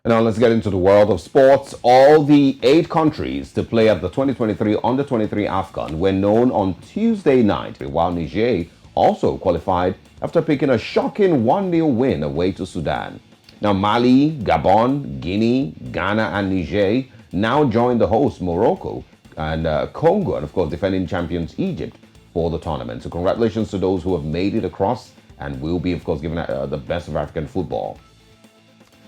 Now let's get into the world of sports. All the 8 countries to play at the 2023 Under-23 AFCON were known on Tuesday night, while Niger also qualified after picking a shocking 1-0 win away to Sudan. Now Mali, Gabon, Guinea, Ghana and Niger now join the hosts Morocco and Congo, and of course defending champions Egypt for the tournament. So congratulations to those who have made it across and will be of course given the best of African football.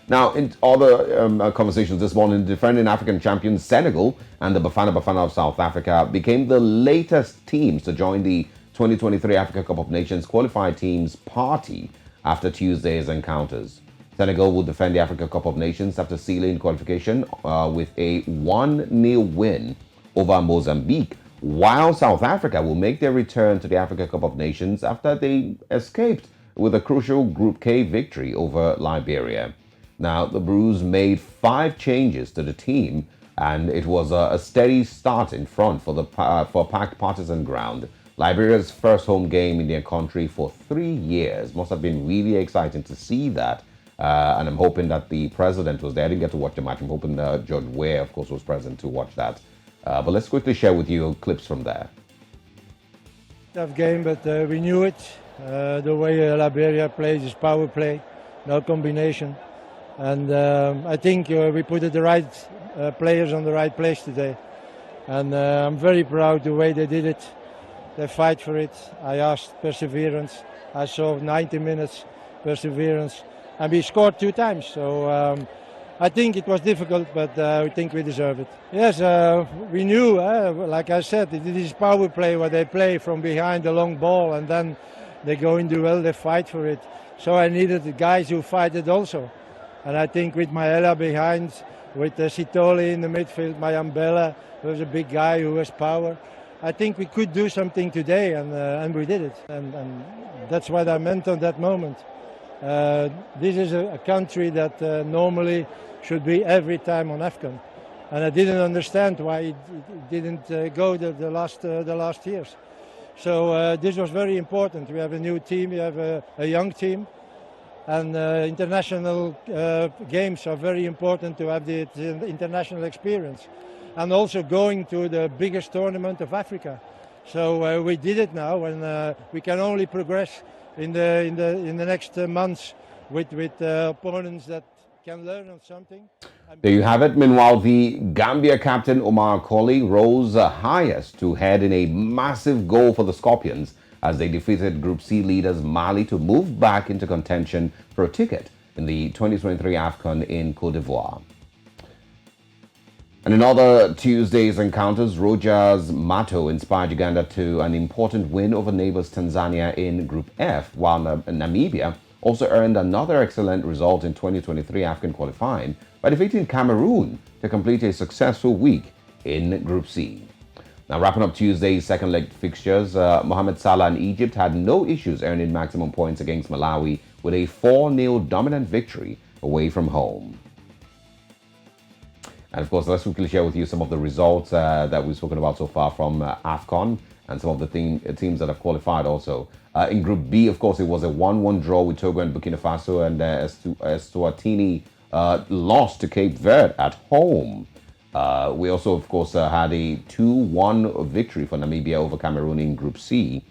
Now, in other conversations this morning, defending African champions Senegal and the Bafana Bafana of South Africa became the latest teams to join the 2023 Africa Cup of Nations qualified teams party after Tuesday's encounters. Senegal will defend the Africa Cup of Nations after sealing qualification with a 1-0 win over Mozambique, while South Africa will make their return to the Africa Cup of Nations after they escaped with a crucial Group K victory over Liberia. Now, the Blues made 5 changes to the team, and it was a steady start in front for packed partisan ground. Liberia's first home game in their country for 3 years must have been really exciting to see that, and I'm hoping that the president was there. I didn't get to watch the match. I'm hoping George Weah, of course, was present to watch that. But let's quickly share with you clips from there. Tough game, but we knew it. The way Liberia plays is power play, no combination. And I think we put the right players on the right place today. And I'm very proud the way they did it. They fight for it. I asked perseverance. I saw 90 minutes perseverance. And we scored 2 times. So I think it was difficult, but I think we deserve it. Yes, we knew, like I said, it is power play where they play from behind the long ball and then they go in duel, they fight for it. So I needed the guys who fight it also. And I think with Maela behind, with Sitoli in the midfield, my Ambella, who was a big guy who has power, I think we could do something today, and we did it. And that's what I meant on that moment. This is a country that normally should be every time on AFCON. And I didn't understand why it didn't go the last years. So this was very important. We have a new team, we have a young team. And international games are very important to have the international experience, and also going to the biggest tournament of Africa. So we did it now, and we can only progress in the next months with opponents that can learn on something. There you have it. Meanwhile, the Gambia captain Omar Colley rose highest to head in a massive goal for the Scorpions as they defeated Group C leaders Mali to move back into contention for a ticket in the 2023 AFCON in Côte d'Ivoire. And in other Tuesday's encounters, Rogers Mato inspired Uganda to an important win over neighbors Tanzania in Group F, while Namibia also earned another excellent result in 2023 AFCON qualifying by defeating Cameroon to complete a successful week in Group C. Now, wrapping up Tuesday's second leg fixtures, Mohamed Salah and Egypt had no issues earning maximum points against Malawi with a 4-0 dominant victory away from home. And of course, let's quickly share with you some of the results that we've spoken about so far from AFCON and some of the teams that have qualified also. In Group B, of course, it was a 1-1 draw with Togo and Burkina Faso, and Eswatini lost to Cape Verde at home. We also, of course, had a 2-1 victory for Namibia over Cameroon in Group C.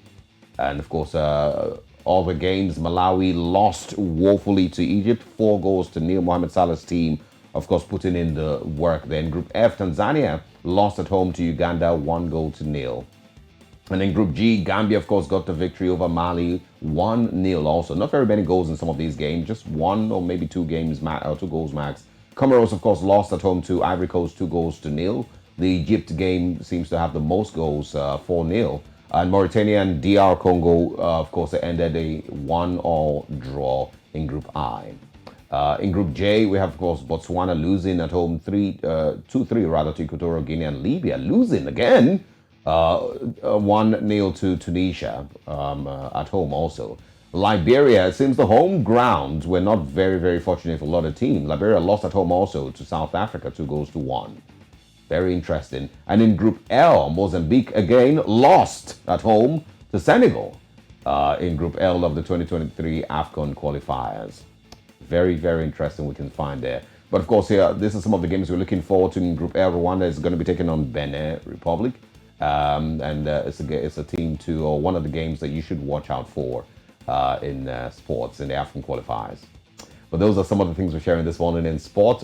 And, of course, all the games, Malawi lost woefully to Egypt, 4-0. Mohamed Salah's team, of course, putting in the work there. In Group F, Tanzania lost at home to Uganda, 1-0. And in Group G, Gambia, of course, got the victory over Mali, 1-0 also. Not very many goals in some of these games, just 1 or maybe 2 goals max. Comoros, of course, lost at home to Ivory Coast, 2-0. The Egypt game seems to have the most goals, 4-0. And Mauritania and DR Congo, of course, ended a 1-1 draw in Group I. In Group J, we have, of course, Botswana losing at home 2-3 to Equatorial Guinea, and Libya losing again 1-0 to Tunisia at home also. Liberia, it seems the home grounds were not very, very fortunate for a lot of teams. Liberia lost at home also to South Africa, 2-1. Very interesting. And in Group L, Mozambique again lost at home to Senegal in Group L of the 2023 AFCON Qualifiers. Very, very interesting we can find there. But of course, here, this is some of the games we're looking forward to in Group A. Rwanda is going to be taking on Benin Republic. It's a team to, or one of the games that you should watch out for in sports, in the AFCON qualifiers. But those are some of the things we're sharing this morning in sport.